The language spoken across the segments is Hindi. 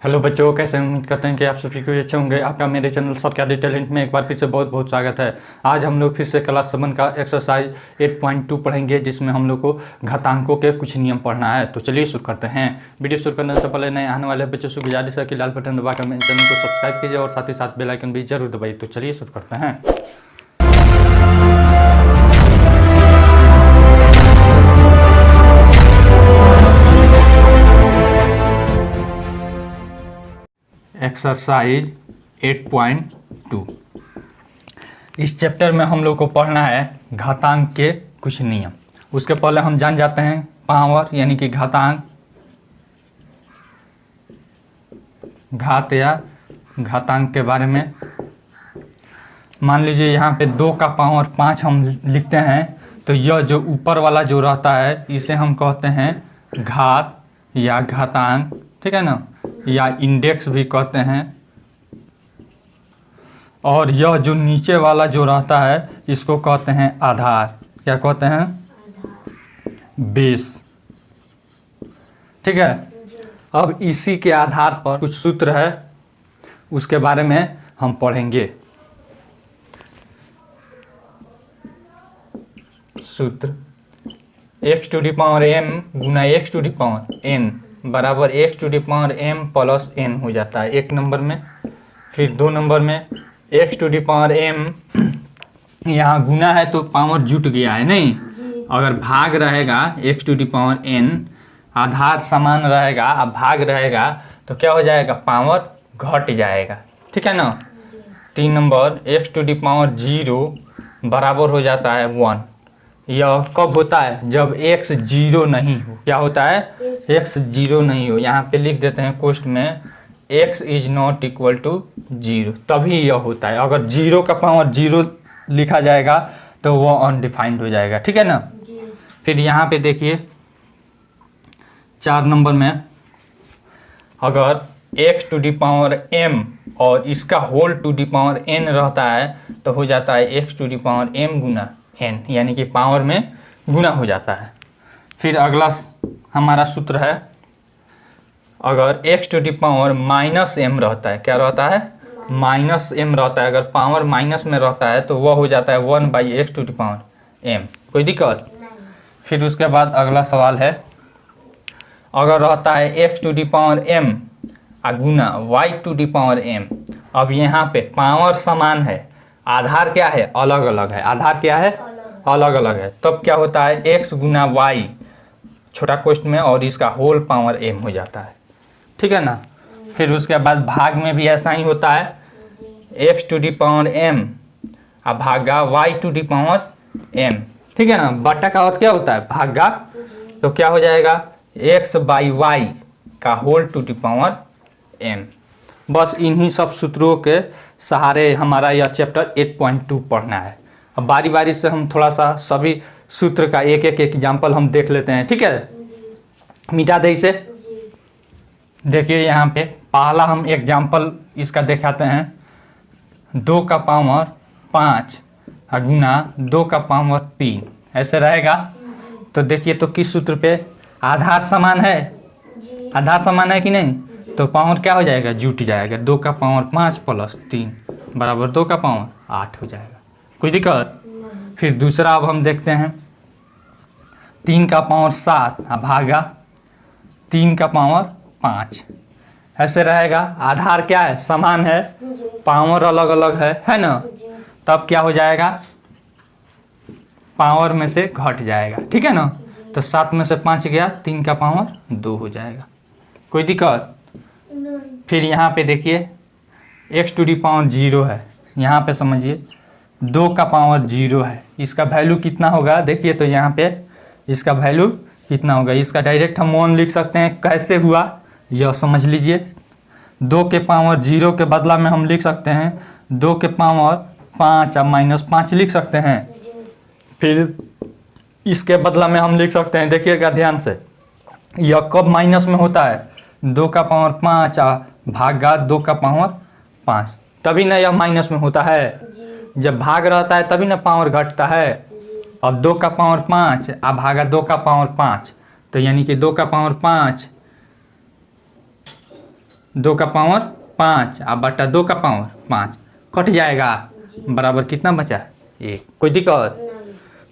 हेलो बच्चों, कैसे हैं? उम्मीद करते हैं कि आप सभी को अच्छे होंगे। आपका मेरे चैनल शॉर्टकट टैलेंट में एक बार फिर से बहुत बहुत स्वागत है। आज हम लोग फिर से क्लास 7 का एक्सरसाइज 8.2 पढ़ेंगे, जिसमें हम लोग को घातांकों के कुछ नियम पढ़ना है। तो चलिए शुरू करते हैं। वीडियो शुरू करने से पहले नए आने वाले बच्चों से गुजारिश है कि लाल बटन दबाकर मेरे चैनल को सब्सक्राइब कीजिए और साथ ही साथ बेल आइकन भी जरूर दबाइए। तो चलिए शुरू करते हैं। एक्सरसाइज 8.2 इस चैप्टर में हम लोग को पढ़ना है घातांक के कुछ नियम। उसके पहले हम जान जाते हैं पावर यानी कि घातांक, घात या घातांक के बारे में। मान लीजिए यहाँ पे 2 का पावर 5 हम लिखते हैं, तो यह जो ऊपर वाला जो रहता है इसे हम कहते हैं घात या घातांक, ठीक है ना, या इंडेक्स भी कहते हैं। और यह जो नीचे वाला जो रहता है इसको कहते हैं आधार। क्या कहते हैं? बेस। ठीक है। अब इसी के आधार पर कुछ सूत्र है, उसके बारे में हम पढ़ेंगे। सूत्र x to the power m गुना x to the power n बराबर x to the power m plus n हो जाता है एक नंबर में। फिर 2 नंबर में x to the power m, यहाँ गुना है तो पावर जुट गया है नहीं। अगर भाग रहेगा x to the power n, आधार समान रहेगा, अब भाग रहेगा तो क्या हो जाएगा? पावर घट जाएगा। ठीक है ना। 3 number x to the power 0 बराबर हो जाता है 1। यह कब होता है? जब x 0 नहीं हो। क्या होता है? x 0 नहीं हो। यहाँ पे लिख देते हैं क्वेश्चन में x is not equal to 0, तभी यह होता है। अगर 0 का पावर 0 लिखा जाएगा तो वह अनडिफाइंड हो जाएगा। ठीक है ना। फिर यहाँ पे देखिए 4 नंबर में अगर x to the power m और इसका whole to the power n रहता है तो हो जाता है x to the power m गुना n, यानी कि पावर में गुना हो जाता है। फिर अगला हमारा सूत्र है, अगर x to the power minus m रहता है, क्या रहता है? माइनस m रहता है। अगर पावर माइनस में रहता है तो वह हो जाता है 1/x to the power m। कोई दिक्कत? फिर उसके बाद अगला सवाल है, अगर रहता है x to the power m गुना y to the power m। अब यहाँ पे पावर समान है, आधार क्या है? अलग अलग है। आधार क्या है? अलग अलग है। तब क्या होता है? x गुना y छोटा क्वेश्चन में और इसका होल पावर m हो जाता है। ठीक है ना। फिर उसके बाद भाग में भी ऐसा ही होता है, x to the power m भागा y to the power m। ठीक है ना। बटा का अर्थ क्या होता है? भागा। तो क्या हो जाएगा? x बाई y का whole to the power m। बस इन्हीं सब सूत्रों के सहारे हमारा यह चैप्टर 8.2 पढ़ना है। अब बारी बारी से हम थोड़ा सा सभी सूत्र का एक एक एग्जाम्पल हम देख लेते हैं। ठीक है। मिटा दे इसे। देखिए यहाँ पे पहला हम एग्जाम्पल इसका दिखाते हैं, 2 का पावर 5 गुना 2 का पावर 3 ऐसे रहेगा। तो देखिए तो किस सूत्र पे? आधार समान है। आधार समान है कि नहीं? तो पावर क्या हो जाएगा? जुट जाएगा। 2 का पावर 5 प्लस 3 बराबर 2 का पावर 8 हो जाएगा। कोई दिक्कत? फिर दूसरा अब हम देखते हैं, 3 का पावर 7 भागा 3 का पावर 5 ऐसे रहेगा। आधार क्या है? समान है, पावर अलग अलग है ना। तब क्या हो जाएगा? पावर में से घट जाएगा। ठीक है ना। तो 7 में से 5 गया, 3 का पावर 2 हो जाएगा। कोई दिक्कत? फिर यहाँ पे देखिए x टू दी पावर 0 है। यहाँ पे समझिए 2 का पावर 0 है, इसका वैल्यू कितना होगा? देखिए तो यहाँ पे इसका वैल्यू कितना होगा? इसका डायरेक्ट हम 1 लिख सकते हैं। कैसे हुआ यह समझ लीजिए। 2 के पावर 0 के बदला में हम लिख सकते हैं 2 के पावर 5 अब -5 लिख सकते हैं। फिर इसके बदला में हम लिख सकते हैं, देखिएगा ध्यान से, यह कब माइनस में होता है? 2 का पावर 5 भागा 2 का पावर 5, तभी ना यह माइनस में होता है। जब भाग रहता है तभी ना पावर घटता है। अब 2 का पावर 5 भागा 2 का पावर 5, तो यानी कि 2 का पावर 5 2 का पावर 5 और बटा 2 का पावर 5 कट जाएगा, बराबर कितना बचा 1। कोई दिक्कत?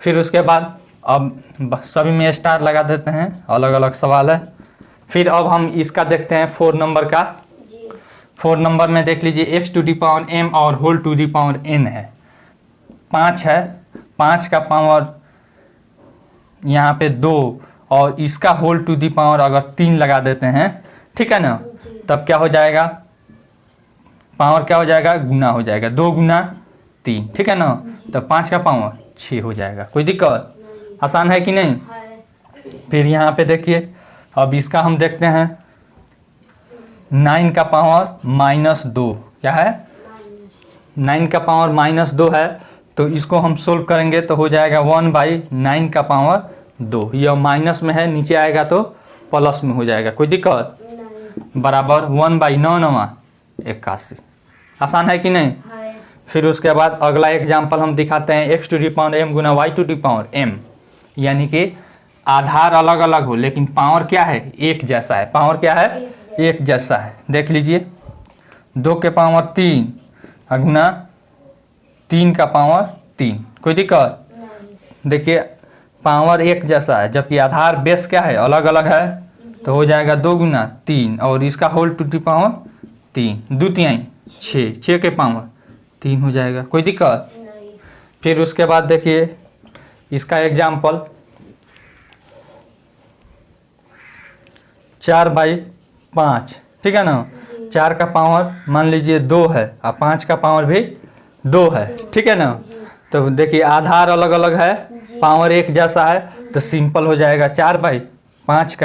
फिर उसके बाद अब सभी में स्टार लगा देते हैं, अलग अलग सवाल है। फिर अब हम इसका देखते हैं 4 नंबर का। 4 नंबर में देख लीजिए x to the power m और whole to the power n है। 5 है, 5 का पावर यहाँ पे 2 और इसका होल टू दी पावर अगर 3 लगा देते हैं, ठीक है ना, तब क्या हो जाएगा, पावर क्या हो जाएगा, गुना हो जाएगा, 2 गुना 3, ठीक है ना, तब 5 का पावर 6 हो जाएगा। कोई दिक्कत? आसान है कि नहीं? फिर यहाँ पे देखिए, अब इसका हम देखते हैं 9 का पावर -2, क्या है, 9 का पावर -2 है, तो इसको हम सोल्व करेंगे तो हो जाएगा 1/9 का पावर 2। यह माइनस में है, नीचे आएगा तो प्लस में हो जाएगा। कोई दिक्कत? बराबर 1/9 81। आसान है कि नहीं? फिर उसके बाद अगला एग्जाम्पल हम दिखाते हैं x to the power m गुना y to the power m, यानी कि आधार अलग अलग हो लेकिन पावर क्या है, एक जैसा है। पावर क्या है, एक जैसा है। देख लीजिए 2 के पावर 3 गुना 3 का पावर 3। कोई दिक्कत? देखिए पावर एक जैसा है, जबकि आधार बेस क्या है, अलग अलग है, तो हो जाएगा 2 गुना 3 और इसका होल टू दी पावर 3, 2 3 6, 6 के पावर 3 हो जाएगा। कोई दिक्कत? फिर उसके बाद देखिए इसका एग्जाम्पल 4/5, ठीक है ना, 4 का पावर मान लीजिए 2 है और 5 का पावर भी 2 है, ठीक है ना, तो देखिए आधार अलग अलग है, पावर एक जैसा है, तो सिंपल हो जाएगा 4/5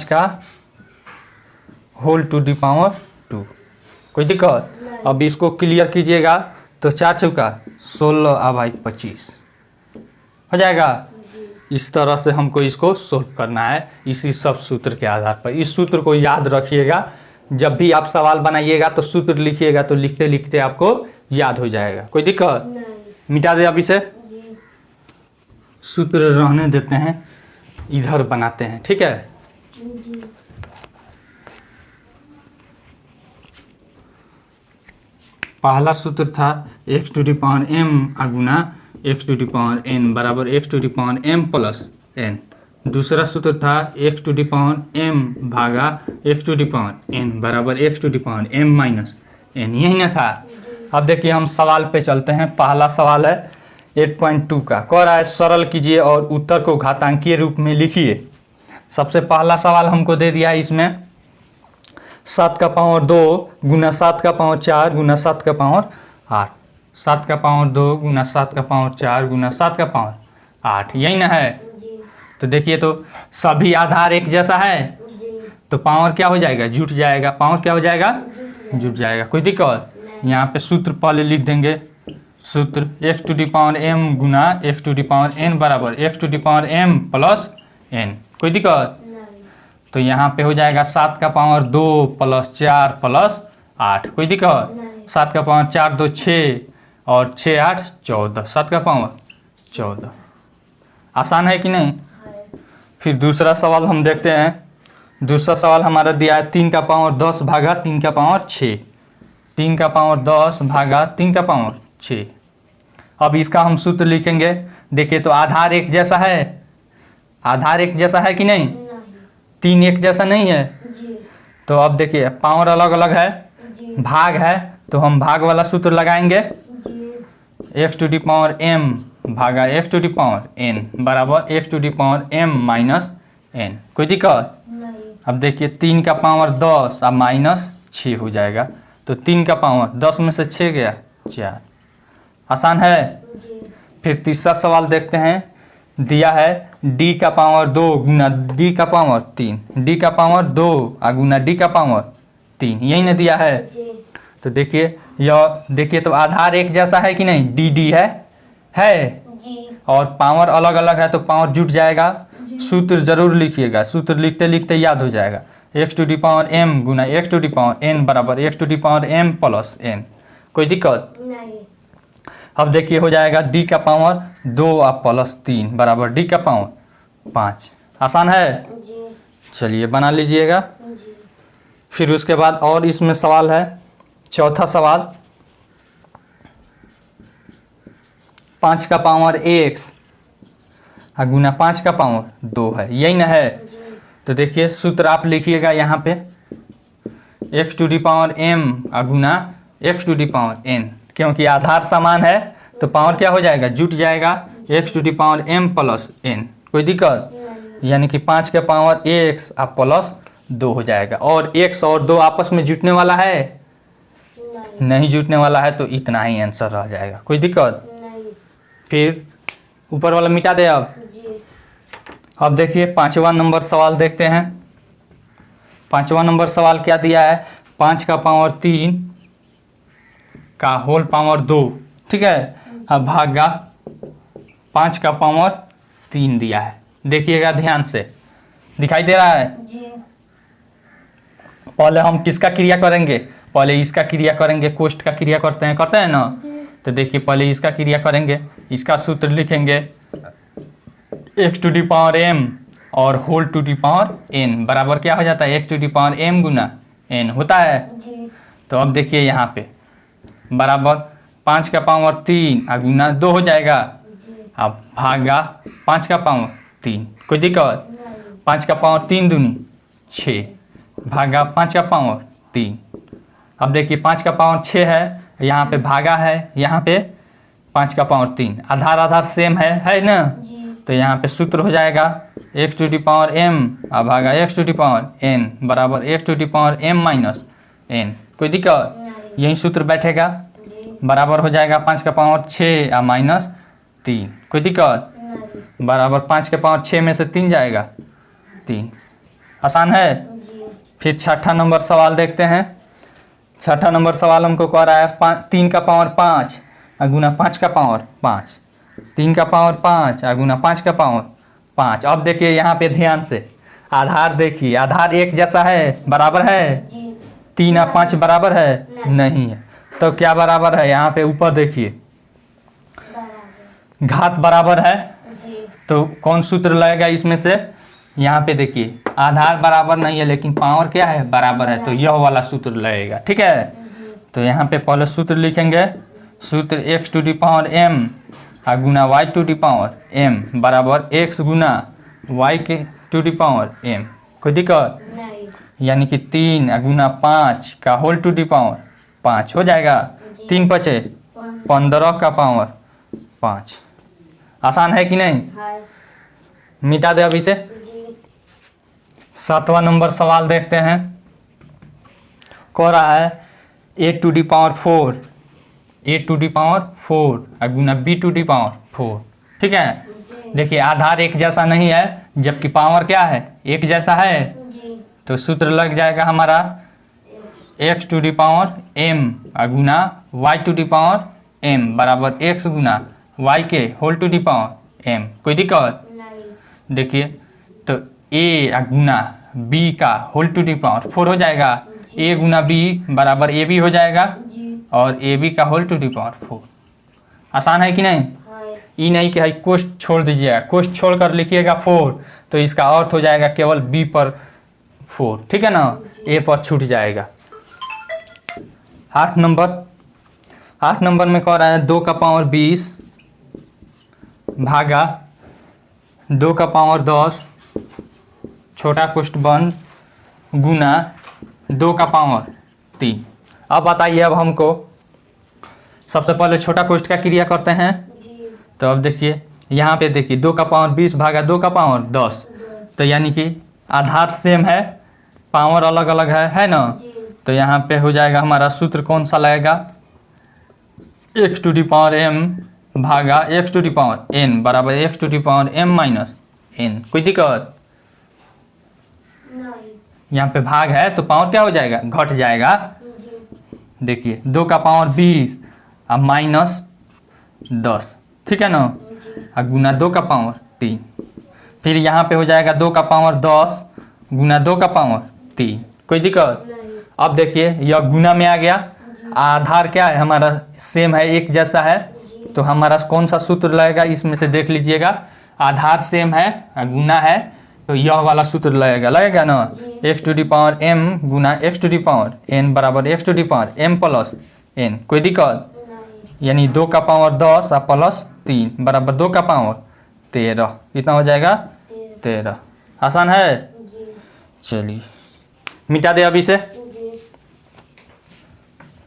का होल टू दी पावर 2। कोई दिक्कत? अब इसको क्लियर कीजिएगा तो 4 चौका 16 और भाई 25 हो जाएगा। इस तरह से हमको इसको सोल्व करना है, इसी सब सूत्र के आधार पर। इस सूत्र को याद रखिएगा, जब भी आप सवाल बनाइएगा तो सूत्र लिखिएगा, तो लिखते लिखते आपको याद हो जाएगा। कोई दिक्कत? मिटा दे अभी से, सूत्र रहने देते हैं, इधर बनाते हैं, ठीक है। पहला सूत्र था x to the power m गुना x to the power n बराबर x to the power m plus n। दूसरा सूत्र था x to the power m भागा x to the power n बराबर x to the power m minus n, यही ना था। अब देखिए हम सवाल पे चलते हैं। पहला सवाल है 8.2 का, कह रहा है सरल कीजिए और उत्तर को घातांकीय रूप में लिखिए। सबसे पहला सवाल हमको दे दिया है इसमें 7 का पावर 2 गुना 7 का पावर 4 गुना 7 का पावर 8, 7 का पावर 2 गुना 7 का पावर 4 गुना 7 का पावर 8, यही ना है। तो देखिए तो सभी आधार एक जैसा है, तो पावर क्या हो जाएगा, जुट जाएगा। पावर क्या हो जाएगा, जुट जाएगा। कोई दिक्कत? यहाँ पे सूत्र पहले लिख देंगे। सूत्र x to the power m गुना x to the power n बराबर x to the power m plus n। कोई दिक्कत? तो यहाँ पे हो जाएगा 7 का पावर 2 प्लस 4 प्लस 8। कोई दिक्कत? 7 का पावर 4 2 6 और 6 8 14, 7 का पावर 14। आसान है कि नहीं? फिर दूसरा सवाल हम देखते हैं। दूसरा सवाल हमारा दिया है 3 का पावर 10 भागा 3 का पावर 6, 3 का पावर 10 भागा 3 का पावर 6। अब इसका हम सूत्र लिखेंगे। देखिए तो आधार एक जैसा है, आधार एक जैसा है कि नहीं, 3 एक जैसा नहीं है। तो अब देखिए पावर अलग अलग है, भाग है, तो हम भाग वाला सूत्र लगाएंगे। x to the power m भागा x to the power n बराबर x to the power m minus n। कोई दिक्कत? अब देखिए 3 का पावर 10 और माइनस 6 हो जाएगा, तो 3 का पावर 10 में से 6 गया 4। आसान है। फिर तीसरा सवाल देखते हैं। दिया है d का पावर 2 गुना d का पावर 3, d का पावर 2 गुना d का पावर 3, यही ना दिया है। तो देखिए यह देखिए तो आधार एक जैसा है कि नहीं, डी डी है और पावर अलग अलग है, तो पावर जुट जाएगा। सूत्र जरूर लिखिएगा, सूत्र लिखते लिखते याद हो जाएगा। x to the power m गुना x to the power n बराबर x to the power m plus n। कोई दिक्कत नहीं। अब देखिए हो जाएगा d का पावर 2 और प्लस 3 बराबर d का पावर 5। आसान है। चलिए बना लीजिएगा। फिर उसके बाद और इसमें सवाल है, चौथा सवाल, 5 का पावर x गुना 5 का पावर 2 है, यही ना है। तो देखिए सूत्र आप लिखिएगा यहाँ पे, x to the power m गुना x to the power n, क्योंकि आधार समान है तो पावर क्या हो जाएगा, जुट जाएगा, x to the power m plus n। कोई दिक्कत, यानी कि 5 का पावर x प्लस 2 हो जाएगा। और x और 2 आपस में जुटने वाला है, नहीं जुटने वाला है, तो इतना ही आंसर रह जाएगा। कोई दिक्कत, फिर ऊपर वाला मिटा दे। अब देखिए 5वां नंबर सवाल देखते हैं। 5वां नंबर सवाल क्या दिया है, 5 का पावर 3 का होल पावर 2, ठीक है, अब भागा 5 का पावर 3 दिया है। देखिएगा ध्यान से, दिखाई दे रहा है। पहले हम किसका क्रिया करेंगे, पहले इसका क्रिया करेंगे, कोष्ठ का क्रिया करते हैं ना। तो देखिए पहले इसका क्रिया करेंगे, इसका सूत्र लिखेंगे x to the power m और whole to the power n बराबर क्या हो जाता है, x to the power m गुना n होता है। तो अब देखिए यहाँ पे बराबर 5 का पावर 3 गुना 2 हो जाएगा, अब भागा 5 का पावर 3। कोई दिक्कत, 5 का पावर 3 दूनी 6 भागा 5 का पावर 3। अब देखिए 5 का पावर 6 है, यहाँ पे भागा है, यहाँ पे 5 का पावर 3, आधार आधार सेम है ना। तो यहाँ पे सूत्र हो जाएगा x to the power m भागा x to the power n बराबर x to the power m minus n। कोई दिक्कत, यही सूत्र बैठेगा, बराबर हो जाएगा 5 का पावर 6 माइनस 3। कोई दिक्कत, बराबर 5 के पावर 6 में से 3 जाएगा 3। आसान है। फिर छठा नंबर सवाल देखते हैं। छठा नंबर सवाल हमको कह रहा है 3 का पावर 5 गुना 5 का पावर 5, 3 का पावर 5 गुना 5 का पावर 5। अब देखिए यहाँ पे ध्यान से, आधार देखिए, आधार एक जैसा है, बराबर है, 3 और 5 बराबर है, नहीं है। तो क्या बराबर है, यहाँ पे ऊपर देखिए घात बराबर है, तो कौन सूत्र लगेगा इसमें से, यहाँ पे देखिए आधार बराबर नहीं है लेकिन पावर क्या है, बराबर है, तो यह वाला सूत्र लगेगा, ठीक है। तो यहाँ पे पहले सूत्र लिखेंगे, सूत्र x to the power m गुना y to the power m बराबर x गुना y के टू दी पावर m। कोई दिक्कत, यानी कि 3 गुना 5 का होल टू दी पावर 5 हो जाएगा, 3 5 15 का पावर 5। आसान है कि नहीं, मिटा दे अभी से। 7वां नंबर सवाल देखते हैं। कह रहा है a to the power 4, a to the power 4 गुना b टू दी पावर 4, ठीक है। देखिए आधार एक जैसा नहीं है, जबकि पावर क्या है, एक जैसा है, तो सूत्र लग जाएगा हमारा x to the power m गुना y to the power m बराबर x गुना y के whole to the power m। कोई दिक्कत, देखिए तो a गुना b का होल टू दी पावर 4 हो जाएगा, a गुना b बराबर ab हो जाएगा और ab का होल टू दी पावर 4। आसान है कि नहीं, ई नहीं कि कोष्ठ छोड़ दीजिएगा, कोष्ठ छोड़कर लिखिएगा 4, तो इसका अर्थ हो जाएगा केवल b पर 4, ठीक है ना, a पर छूट जाएगा। 8 नंबर में कह रहा है 2 का पावर 20 भागा 2 का पावर 10 छोटा कोष्ठ बंद गुना 2 का पावर 3। अब बताइए, अब हमको सबसे पहले छोटा कोष्ठ का क्रिया करते हैं। तो अब देखिए यहाँ पे देखिए 2 का पावर 20 भागा 2 का पावर 10, तो यानी कि आधार सेम है, पावर अलग अलग है ना। तो यहाँ पे हो जाएगा हमारा सूत्र कौन सा लगेगा, x to the power m भागा x to the power n बराबर x to the power m minus n। कोई दिक्कत, यहाँ पे भाग है तो पावर क्या हो जाएगा, घट जाएगा। देखिए 2 का पावर 20 अब माइनस 10, ठीक है ना, गुना 2 का पावर 3। फिर यहाँ पे हो जाएगा 2 का पावर 10 गुना 2 का पावर 3। कोई दिक्कत, अब देखिए यह गुना में आ गया, आधार क्या है हमारा सेम है, एक जैसा है, तो हमारा कौन सा सूत्र लगेगा इसमें से देख लीजिएगा। आधार सेम है, गुना है, तो यह वाला सूत्र लगेगा ना, x to the power m गुना x to the power n बराबर x to the power m plus n. कोई दिक्कत? यानी 2 का पावर 10 और प्लस 3 बराबर 2 का पावर 13। कितना हो जाएगा? 13। आसान है। चलिए मिटा दे अभी से।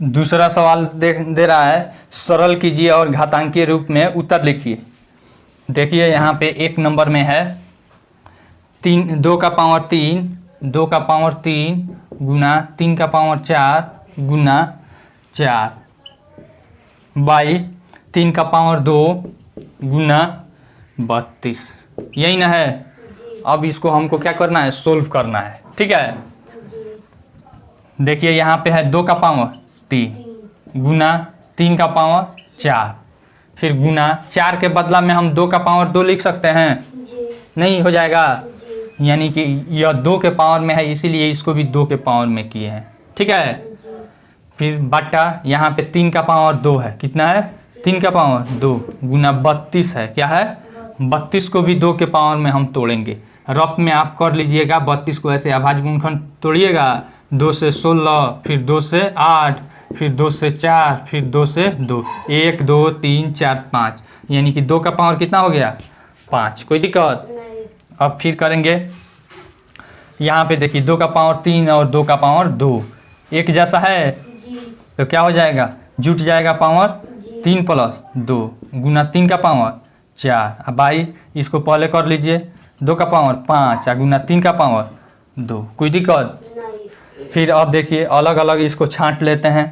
दूसरा सवाल दे रहा है, सरल कीजिए और घातांकीय रूप में उत्तर लिखिए। देखिए यहाँ पे 1 नंबर में है 2 का पावर 3 गुना 3 का पावर 4 गुना 4 बाई 3 का पावर 2 गुना 32। यही ना है। अब इसको हमको क्या करना है? सोल्व करना है। ठीक है, देखिए यहाँ पे है 2 का पावर 3 गुना 3 का पावर 4, फिर गुना 4 के बदला में हम 2 का पावर 2 लिख सकते हैं। नहीं हो जाएगा, यानी कि यह 2 के पावर में है, इसीलिए इसको भी 2 के पावर में किए हैं। ठीक है, फिर बटा यहाँ पे 3 का पावर 2 है। कितना है? 3 का पावर 2 गुना 32 है। क्या है? 32 को भी 2 के पावर में हम तोड़ेंगे। रफ में आप कर लीजिएगा, 32 को ऐसे अभाज्य गुणनखंड तोड़िएगा। 2 से 16, फिर 2 से 8, फिर 2 से 4, फिर 2 से 2, 1 2 3 4 5, यानी कि 2 का पावर कितना हो गया? 5। कोई दिक्कत? अब फिर करेंगे यहाँ पे, देखिए 2 का पावर 3 और 2 का पावर 2 एक जैसा है, तो क्या हो जाएगा? जुट जाएगा पावर 3 प्लस 2 गुना 3 का पावर 4। अब भाई इसको पहले कर लीजिए, 2 का पावर 5 गुना 3 का पावर 2। कोई दिक्कत? फिर अब देखिए अलग अलग इसको छांट लेते हैं।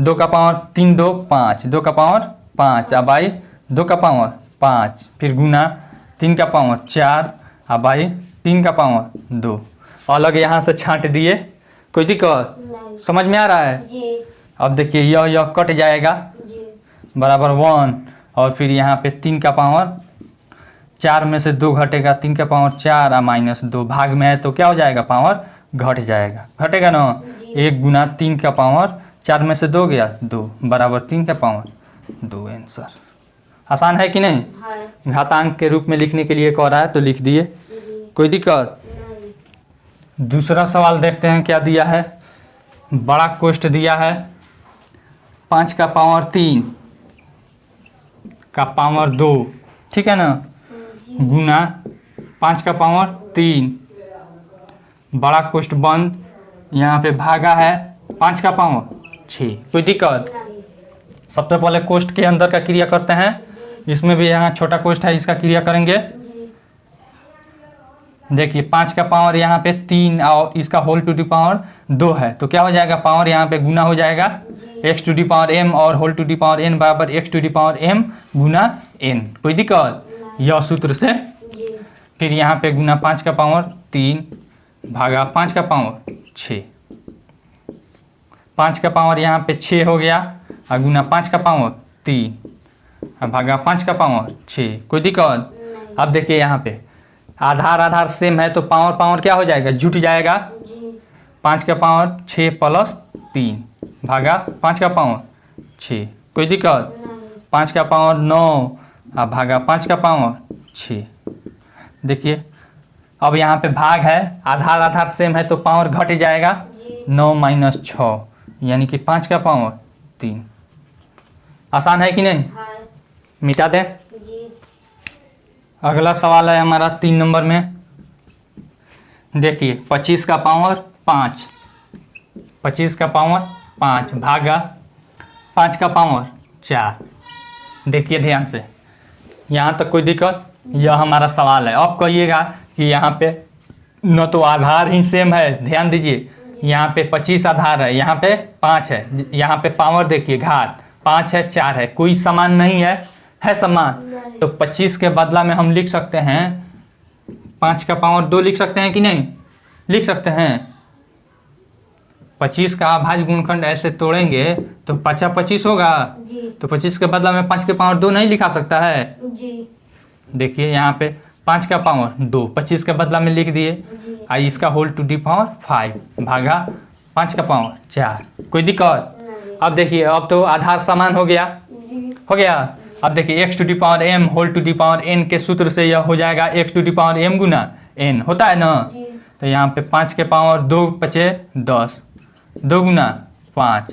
2 का पावर 3 2 5, 2 का पावर 5 अब भाई 2 का पावर 5, फिर गुना 3 का पावर 4 अब भाई 3 का पावर 2। अलग यहाँ से छांट दिए। कोई दिक्कत? समझ में आ रहा है जी। अब देखिए यह कट जाएगा जी। बराबर 1, और फिर यहाँ पे 3 का पावर 4 में से 2 घटेगा, 3 का पावर 4 और माइनस 2 भाग में है, तो क्या हो जाएगा? पावर घट जाएगा। घटेगा ना? 1 गुना 3 का पावर 4 में से 2 गया 2 बराबर 3 का पावर 2। आंसर आसान है कि नहीं? घातांक के रूप में लिखने के लिए कह रहा है तो लिख दिए। कोई दिक्कत? दूसरा सवाल देखते हैं क्या दिया है। बड़ा कोष्ठ दिया है 5 का पावर 3 का पावर 2, ठीक है ना, गुना 5 का पावर 3 बड़ा कोष्ठ बंद, यहाँ पे भागा है 5 का पावर 6। कोई दिक्कत? सबसे पहले कोष्ठ के अंदर का क्रिया करते हैं। इसमें भी यहाँ छोटा कोष्ठ है, इसका क्रिया करेंगे। देखिए 5 का पावर यहाँ पे 3 और इसका होल टू दी पावर 2 है, तो क्या हो जाएगा? पावर यहाँ पे गुना हो जाएगा, x to the power m और whole to the power n बराबर x to the power m गुना n। कोई दिक्कत? यह सूत्र से। फिर यहाँ पे गुना 5 का पावर 3 भागा 5 का पावर 6, 5 का पावर यहाँ पे 6 हो गया, और गुना 5 का पावर 3 भागा 5 का पावर 6। कोई दिक्कत? अब देखिए यहाँ पे आधार आधार सेम है, तो पावर पावर क्या हो जाएगा? जुट जाएगा। 5 का पावर 6 प्लस 3 भागा 5 का पावर 6। कोई दिक्कत? 5 का पावर 9 और भागा 5 का पावर 6। देखिए अब यहाँ पे भाग है, आधार आधार सेम है, तो पावर घट जाएगा। 9 माइनस 6 यानी कि 5 का पावर 3। आसान है कि नहीं? मिटा दें। अगला सवाल है हमारा 3 नंबर में। देखिए 25 का पावर 5, 25 का पावर 5 भागा 5 का पावर 4। देखिए ध्यान से, यहाँ तक कोई दिक्कत? यह हमारा सवाल है। अब कहिएगा कि यहाँ पे न तो आधार ही सेम है, ध्यान दीजिए, यहाँ पे 25 आधार है, यहाँ पे 5 है, यहाँ पे पावर देखिए घात 5 है 4 है, कोई समान नहीं है समान, तो 25 के बदला में हम लिख सकते हैं 5 का पावर 2 लिख सकते हैं कि नहीं? लिख सकते हैं। 25 का अभाज्य गुणनखंड ऐसे तोड़ेंगे तो 5 25 होगा, तो 25 के बदला में 5 के पावर 2 नहीं लिखा सकता है। देखिए यहाँ पे 5 का पावर 2 25 के बदला में लिख दिए, और इसका होल टू दी पावर 5 भागा 5 का पावर 4। कोई दिक्कत? अब देखिए अब तो आधार समान हो गया। अब देखिए x to the power m whole to the power n के सूत्र से यह हो जाएगा x to the power m गुना n होता है ना। तो यहाँ पे 5 के पावर 2 बचे 10, 2 गुना 5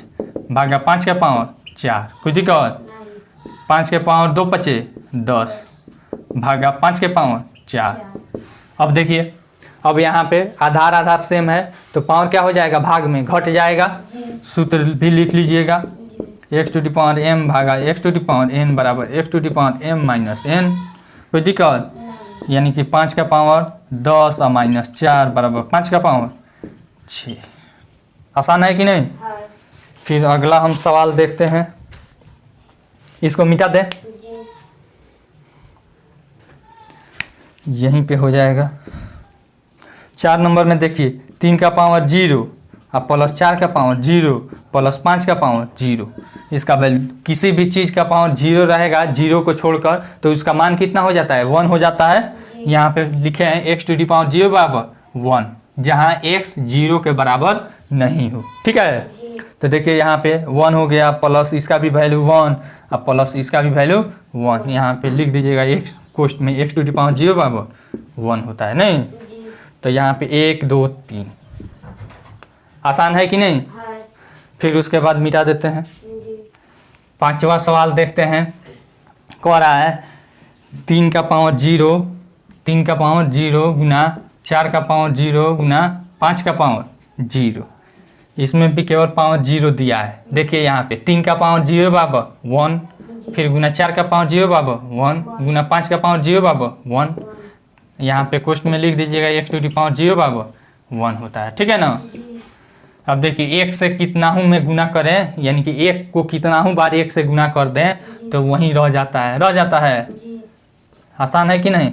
भागा 5 के पावर 4, कोई दिक्कत। 5 के पावर 2 बचे 10 भागा 5 के पावर 4। अब देखिए, अब यहाँ पे आधार आधार सेम है तो पावर क्या हो जाएगा, भाग में घट जाएगा। सूत्र भी लिख लीजिएगा, x to the power m भागा x to the power n बराबर x to the power m minus n, कोई दिक्कत। यानी कि 5 का पावर 10 और माइनस 4 बराबर 5 का पावर 6। आसान है कि नहीं। फिर अगला हम सवाल देखते हैं, इसको मिटा दें, यहीं पे हो जाएगा। 4 नंबर में देखिए 3 का पावर 0 और प्लस 4 का पावर 0 प्लस 5 का पावर 0। इसका वैल्यू, किसी भी चीज़ का पावर 0 रहेगा 0 को छोड़कर, तो उसका मान कितना हो जाता है, 1 हो जाता है। यहाँ पे लिखे हैं x टू दी पावर 0 बराबर 1, जहाँ x 0 के बराबर नहीं हो, ठीक है। तो देखिए यहाँ पे 1 हो गया, प्लस इसका भी वैल्यू 1 और प्लस इसका भी वैल्यू 1। यहाँ पे लिख दीजिएगा x कोष्ट में x टू दी पावर 0 बराबर 1 होता है नहीं। तो यहाँ पे 1 2 3, आसान है कि नहीं। फिर उसके बाद मिटा देते हैं। 5वां सवाल देखते हैं, कह रहा है 3 का पावर 0, 3 का पावर 0 गुना 4 का पावर 0 गुना 5 का पावर 0। इसमें भी केवल पावर 0 दिया है। देखिए यहाँ पे 3 का पावर 0 बराबर 1, फिर गुना 4 का पावर 0 बराबर 1 गुना 5 का पावर 0 बराबर 1। यहाँ पे क्वेश्चन में लिख दीजिएगा x टू दी पावर 0 बराबर 1 होता है, ठीक है ना। अब देखिए 1 से कितनाहू में गुना करें, यानी कि 1 को कितनाहू बार 1 से गुना कर दें तो वहीं रह जाता है। आसान है कि नहीं।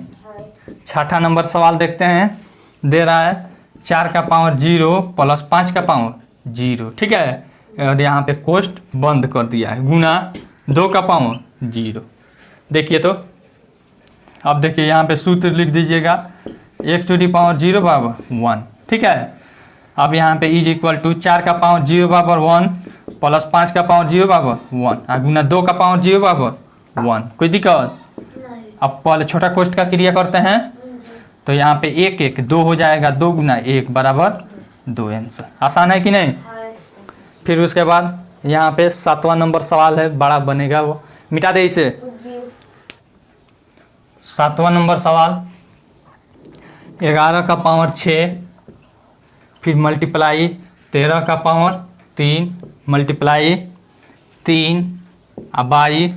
6ठा नंबर सवाल देखते हैं, दे रहा है 4 का पावर 0 प्लस 5 का पावर 0, ठीक है। और यहाँ पे कोष्ट बंद कर दिया है, गुना 2 का पावर 0। देखिए तो अब देखिए यहाँ पे सूत्र लिख दीजिएगा, x टू दी पावर 0 बराबर 1, ठीक है। अब यहाँ पे इज इक्वल टू 4 का पावर 0 बराबर 1 प्लस 5 का पावर 0 बराबर 1 और गुना 2 का पावर 0 बराबर 1, कोई दिक्कत। अब पहले छोटा कोष्ट का क्रिया करते हैं, तो यहाँ पे 1 1 2 हो जाएगा, 2 गुना 1 बराबर 2 आंसर। आसान है कि नहीं। फिर उसके बाद यहाँ पे 7वां नंबर सवाल है, बड़ा बनेगा वो, मिटा दे इसे। 7वां नंबर सवाल, 11 का पावर 6 फिर मल्टीप्लाई 13 का पावर 3 मल्टीप्लाई 3 22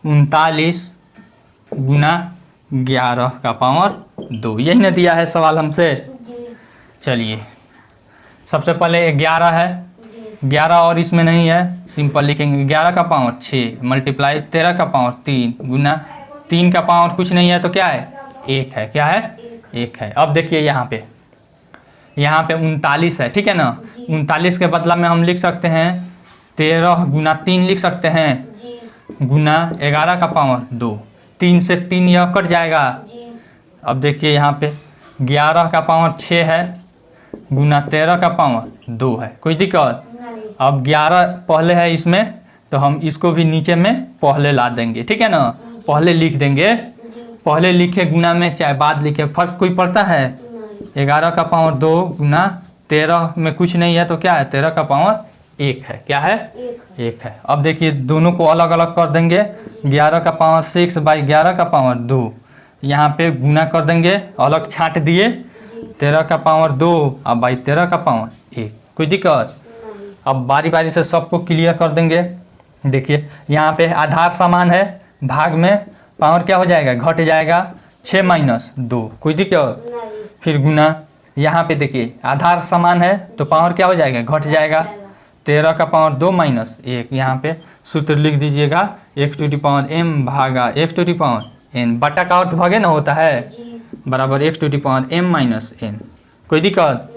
39 गुना 11 का पावर 2। यही ना दिया है सवाल हमसे। चलिए सबसे पहले 11 है, 11 और इसमें नहीं है, सिंपल लिखेंगे 11 का पावर 6 मल्टीप्लाई 13 का पावर 3 गुना 3 का पावर कुछ नहीं है तो क्या है, 1 है। क्या है, 1 है। अब देखिए यहाँ पे 39 है, ठीक है ना। 39 के बदला में हम लिख सकते हैं 13 गुना 3 लिख सकते हैं गुना 11 का पावर 2। 3 से 3 यह कट जाएगा। अब देखिए यहाँ पे 11 का पावर 6 है गुना 13 का पावर 2 है, कोई दिक्कत। अब 11 पहले है इसमें तो हम इसको भी नीचे में पहले ला देंगे, ठीक है ना। पहले लिख देंगे, पहले लिखे गुना में चाहे बाद लिखे फर्क कोई पड़ता है। 11 का पावर 2 गुना 13 में कुछ नहीं है तो क्या है, 13 का पावर 1 है। क्या है, 1 है। अब देखिए दोनों को अलग अलग कर देंगे, 11 का पावर 6 बाई 11 का पावर 2, यहाँ पे गुना कर देंगे, अलग छांट दिए 13 का पावर 2 और बाई 13 का पावर 1, कोई दिक्कत। अब बारी बारी से सबको क्लियर कर देंगे। देखिए यहाँ पे आधार समान है, भाग में पावर क्या हो जाएगा, घट जाएगा, 6 माइनस 2, कोई दिक्कत। फिर गुना, यहाँ पे देखिए आधार समान है तो पावर क्या हो जाएगा, घट जाएगा, 13 का पावर 2 माइनस 1। यहाँ पे सूत्र लिख दीजिएगा x to the power m भागा x to the power n, बटा का अर्थ भागे ना होता है, बराबर x to the power m minus n, कोई दिक्कत।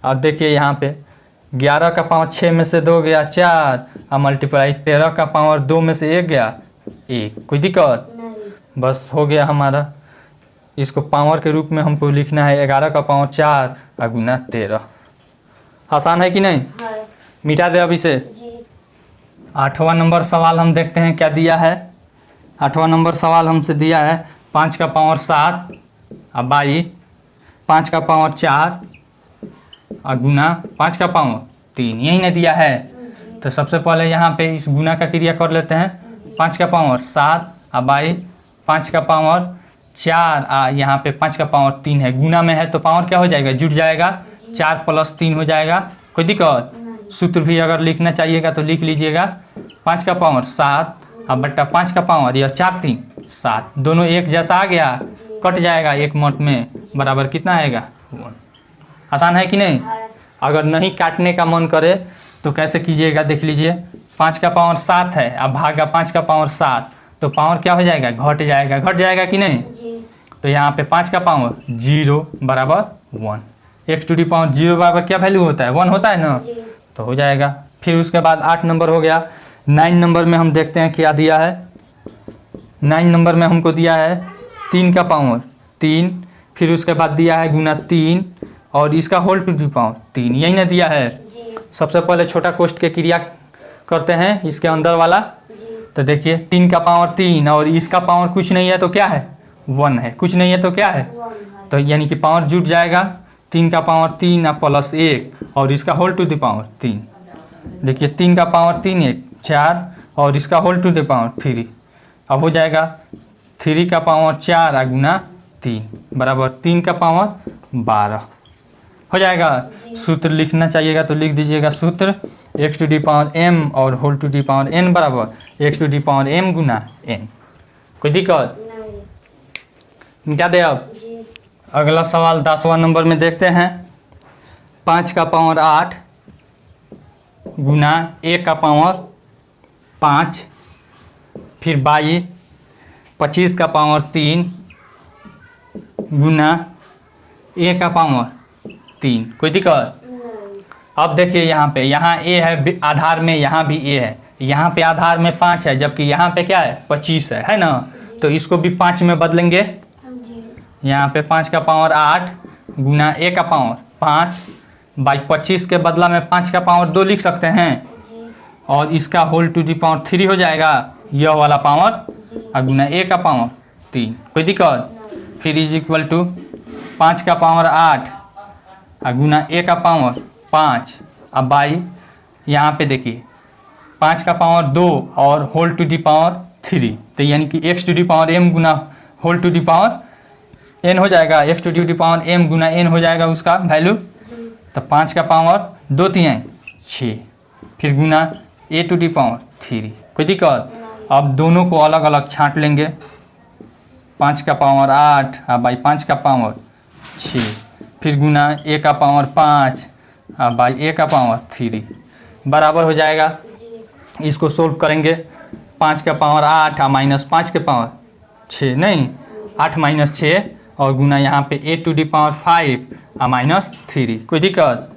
अब देखिए यहाँ पे 11 का पावर 6 में से 2 गया 4 और मल्टीप्लाई 13 का पावर 2 में से 1 गया 1, कोई दिक्कत। बस हो गया हमारा। इसको पावर के रूप में हमको लिखना है 11 का पावर 4 और गुना 13। आसान है कि नहीं। मिटा दे अब इसे। 8वां नंबर सवाल हम देखते हैं क्या दिया है। 8वां नंबर सवाल हमसे दिया है 5 का पावर 7 और बाई 5 का पावर 4 और गुना 5 का पावर 3, यही ना दिया है। तो सबसे पहले यहाँ पे इस गुना का क्रिया कर लेते हैं। 5 का पावर 7 और बाई 5 का पावर 4 यहाँ पे 5 का पावर 3 है, गुना में है तो पावर क्या हो जाएगा, जुट जाएगा, 4 + 3 हो जाएगा। कोई दिक्कत? सूत्र भी अगर लिखना चाहिएगा तो लिख लीजिएगा। 5 का पावर 7 और बट्टा 5 का पावर यह 4 3 7, दोनों एक जैसा आ गया, कट जाएगा एक मट में, बराबर कितना आएगा 1। आसान है कि नहीं? अगर नहीं काटने का मन करे तो कैसे कीजिएगा देख लीजिए। 5 का पावर 7 है, अब भागा 5 का पावर 7, तो पावर क्या हो जाएगा, घट जाएगा। घट जाएगा कि नहीं? तो यहाँ पे 5 का पावर 0 बराबर 1। x⁻0 बराबर क्या वैल्यू होता है, 1 होता है ना, तो हो जाएगा। फिर उसके बाद 8 नंबर हो गया। 9 नंबर में हम देखते हैं क्या दिया है। 9 नंबर में हमको दिया है 3 का पावर 3, फिर उसके बाद दिया है गुना 3 और इसका होल टू दी पावर 3, यही ना दिया है। सबसे पहले छोटा कोष्ठ के क्रिया करते हैं, इसके अंदर वाला। तो देखिए 3 का पावर 3 और इसका पावर कुछ नहीं है तो क्या है, 1 है, कुछ नहीं है तो क्या है, तो यानी कि पावर जुट जाएगा। 3 का पावर 3 प्लस 1 और इसका होल टू दी पावर 3। देखिए 3 का पावर 3 1 4 और इसका होल टू दी पावर 3, अब हो जाएगा 3 का पावर 4 गुना 3 बराबर 3 का पावर 12 हो जाएगा। सूत्र लिखना चाहिएगा तो लिख दीजिएगा। सूत्र x⁻m और whole to the power n बराबर x⁻m गुना n। कोई दिक्कत? मिटा दे। अब अगला सवाल 10वां नंबर में देखते हैं। 5 का पावर 8 गुना 1 का पावर 5, फिर बाई 25 का पावर 3 गुना 1 का पावर 3। कोई दिक्कत? अब देखिए यहाँ a है आधार में, यहाँ भी a है, यहाँ पे आधार में 5 है जबकि यहाँ पे क्या है 25 है ना, तो इसको भी 5 में बदलेंगे। यहाँ पे 5 का पावर 8 गुना 1 का पावर 5 बाई 25 के बदला में 5 का पावर 2 लिख सकते हैं और इसका होल टू दी पावर 3 हो जाएगा, यह वाला पावर और गुना 1 का पावर 3। कोई दिक्कत? फिर इज इक्वल टू 5 का पावर 8 और गुना 1 का पावर 5 अब बाई यहाँ पे देखिए 5 का पावर 2 और होल टू दी पावर 3, तो यानी कि x⁻m गुना whole to the power n हो जाएगा। x⁻m गुना n हो जाएगा उसका वैल्यू। तो 5 का पावर 2 3 6, फिर गुना a टू दी पावर 3। कोई दिक्कत? अब दोनों को अलग अलग छांट लेंगे। 5 का पावर 8 और बाई 5 का पावर 6, फिर गुना a का पावर 5 और बाई a का पावर 3 बराबर हो जाएगा। इसको सोल्व करेंगे। 5 का पावर 8 और माइनस 5 के पावर 6, नहीं 8 माइनस 6 और गुना यहाँ पे a टू दी पावर 5 और माइनस 3। कोई दिक्कत?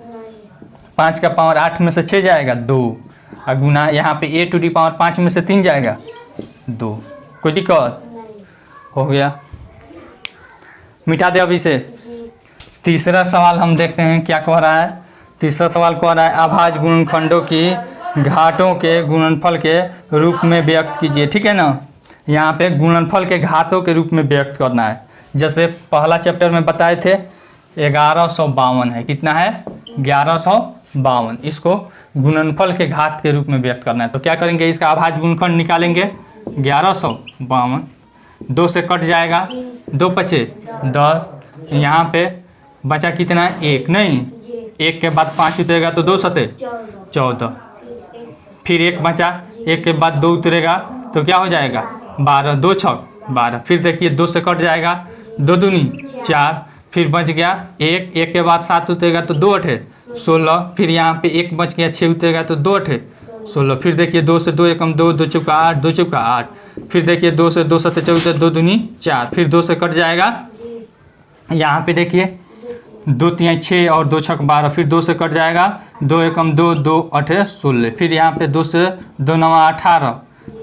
5 का पावर 8 में से 6 जाएगा 2 और गुना यहाँ पे a टू दी पावर 5 में से 3 जाएगा 2। कोई दिक्कत? हो गया, मिटा दे। अब इसे तीसरा सवाल हम देखते हैं क्या कह रहा है। तीसरा सवाल कह रहा है अभाज्य गुणनखंडों की घातों के गुणनफल के रूप में व्यक्त कीजिए। ठीक है ना, यहाँ पे गुणनफल के घातों के रूप में व्यक्त करना है। जैसे पहला चैप्टर में बताए थे 1152 है, कितना है 1152, इसको गुणनफल के घात के रूप में व्यक्त करना है। तो क्या करेंगे, इसका अभाज्य गुणनखंड निकालेंगे। 1152 2 से कट जाएगा, 2 5 10, यहाँ पे बचा कितना 1, नहीं 1 के बाद 5 उतरेगा तो 2 7 14, फिर 1 बचा, 1 के बाद 2 उतरेगा तो क्या हो जाएगा 12, 2 6 12, फिर देखिए 2 से कट जाएगा, 2 दूनी 4, फिर बच गया 1, 1 के बाद 7 उतरेगा तो 2 8 16, फिर यहाँ पे 1 बच गया 6 उतरेगा तो 2 8 16, फिर देखिए 2 से 2 एकम 2, 2 चौका 8, 2 चौका 8, फिर देखिए 2 से 2 7 14, 2 दूनी 4, फिर 2 से कट जाएगा। यहाँ पे देखिए 2 3 6 और 2 6 12, फिर 2 से कट जाएगा, 2 एकम 2, 2 8 16, फिर यहाँ पे 2 से 2 9 18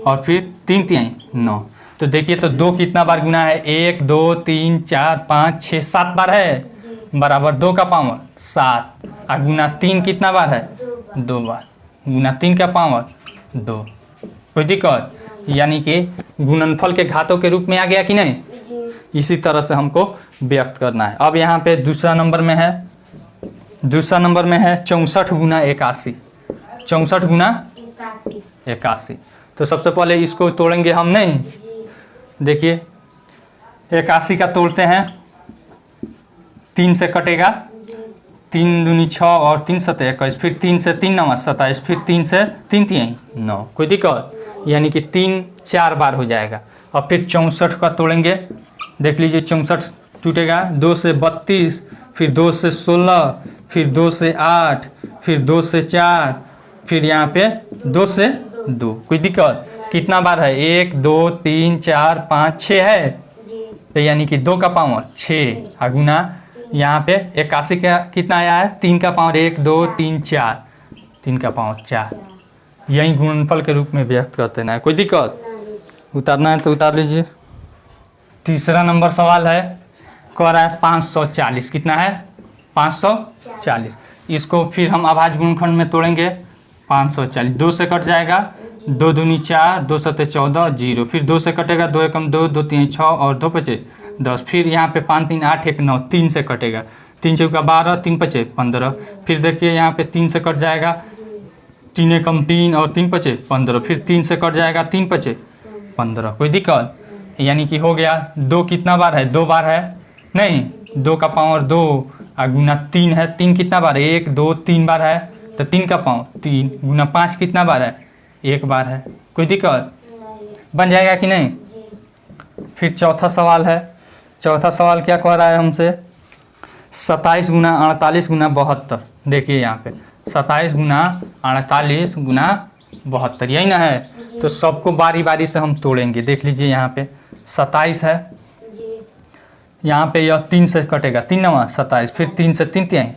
और फिर 3 3 9। तो देखिए तो 2 कितना बार गुना है, 1 2 3 4 5 6 7 बार है, बराबर 2 का पावर 7, और गुना 3 कितना बार है 2 बार, गुना 3 का पावर 2। कोई दिक्कत? यानी कि गुणनफल के घातों के रूप में आ गया कि नहीं। इसी तरह से हमको व्यक्त करना है। अब यहाँ पे दूसरा नंबर में है 64 गुना 81। 64 गुना 81। तो सबसे पहले इसको तोड़ेंगे हम, नहीं देखिए 81 का तोड़ते हैं, 3 से कटेगा, 3 दूनी 6 और 3 7 21, फिर 3 से 3 9 27, फिर 3 से 3 3 9, कोई दिक्कत, यानी कि 3 4 बार हो जाएगा। अब फिर 64 का तोड़ेंगे, देख लीजिए 64 टूटेगा, 2 से 32, फिर 2 से 16, फिर 2 से 8, फिर 2 से 4, फिर यहाँ पे 2 से 2, कोई दिक्कत। कितना बार है, 1 2 3 4 5 6 है, तो यानी कि 2 का पावर 6 गुना यहाँ पे 81 का कितना आया है, 3 का पावर 1 2 3 4, 3 का पावर 4, यही गुणनफल के रूप में व्यक्त करते ना, कोई दिक्कत। उतारना है तो उतार लीजिए। तीसरा नंबर सवाल है, कह रहा है 540, कितना है 540। इसको फिर हम अभाज्य गुणनखंड में तोड़ेंगे, 540 2 से कट जाएगा, 2 दूनी 4, 2 सत्ते 14 0, फिर 2 से कटेगा, 2 एकम 2, 2 3 6 और 2 पचे 10, फिर यहाँ पे 5 3 8 1 9, 3 से कटेगा, 3 चौका 12, 3 पचे 15, फिर देखिए यहाँ पे 3 से कट जाएगा, 3 एकम 3 और 3 पचे 15, फिर 3 से कट जाएगा, 3 पचे 15, कोई दिक्कत, यानी कि हो गया। 2 कितना बार है, 2 बार है, नहीं 2 का पावर 2 गुना 3 है, 3 कितना बार है, 1 2 3 बार है, तो 3 का पावर 3 गुना 5 कितना बार है, 1 बार है, कोई दिक्कत, बन जाएगा कि नहीं। फिर चौथा सवाल है, चौथा सवाल क्या कह रहा है हमसे, 27 गुना 48 गुना 72, देखिए यहाँ पे 27 गुना 48 गुना 72, यही ना है। तो सबको बारी बारी से हम तोड़ेंगे, देख लीजिए यहाँ पे 27 है, यहाँ पे यह 3 से कटेगा, 3 9 27, फिर 3 से 3 3,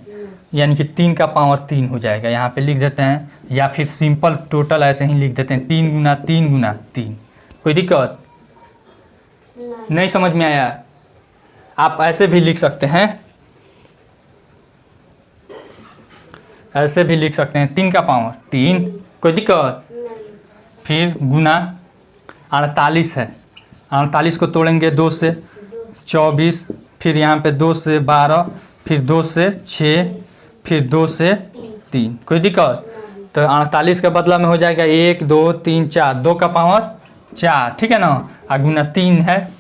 यानी कि 3 का पावर 3 हो जाएगा, यहाँ पे लिख देते हैं, या फिर सिंपल टोटल ऐसे ही लिख देते हैं, 3 गुना 3 गुना 3, कोई दिक्कत नहीं, समझ में आया। आप ऐसे भी लिख सकते हैं, ऐसे भी लिख सकते हैं, 3 का पावर 3, कोई दिक्कत। फिर गुना 48 है, 48 को तोड़ेंगे, 2 से 24, फिर यहाँ पे 2 से 12, फिर 2 से 6, फिर 2 से 3, कोई दिक्कत। तो 48 के बदला में हो जाएगा 1 2 3 4, 2 का पावर 4, ठीक है ना, और गुना 3 है,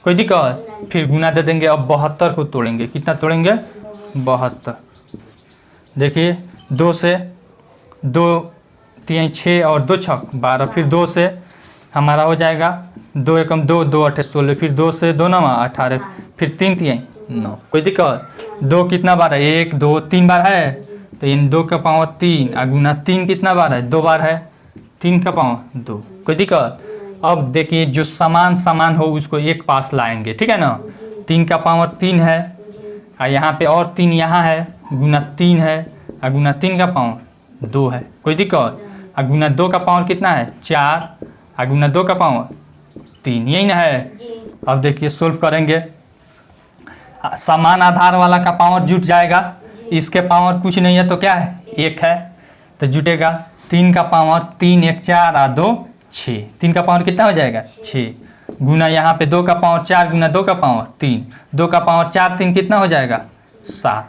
कोई दिक्कत। फिर गुना दे देंगे। अब 72 को तोड़ेंगे, कितना तोड़ेंगे, 72, देखिए 2 से 2 3 6 और 2 6 12, फिर 2 से हमारा हो जाएगा 2 एकम 2 2 8 16, फिर 2 से 2 9 18, फिर 3 3 9, कोई दिक्कत। 2 कितना बार है, 1 2 3 बार है, तो इन 2 का पावर 3 और गुना 3 कितना बार है, 2 बार है, 3 का पावर 2, कोई दिक्कत। अब देखिए जो समान समान हो उसको एक पास लाएंगे, ठीक है ना। 3 का पावर 3 है, और यहाँ पे और 3 यहाँ है, गुना 3 है, और गुना 3 का पावर 2 है, कोई दिक्कत। और गुना 2 का पावर कितना है, 4, और गुना 2 का पावर 3, यही ना है। अब देखिए सोल्व करेंगे, समान आधार वाला का पावर जुट जाएगा, इसके पावर कुछ नहीं है तो क्या है, 1 है, तो जुटेगा। 3 का पावर 3 1 4 और 2 6, 3 का पावर कितना हो जाएगा 6, गुना यहाँ पे 2 का पावर 4 गुना 2 का पावर 3, 2 का पावर 4 3 कितना हो जाएगा 7,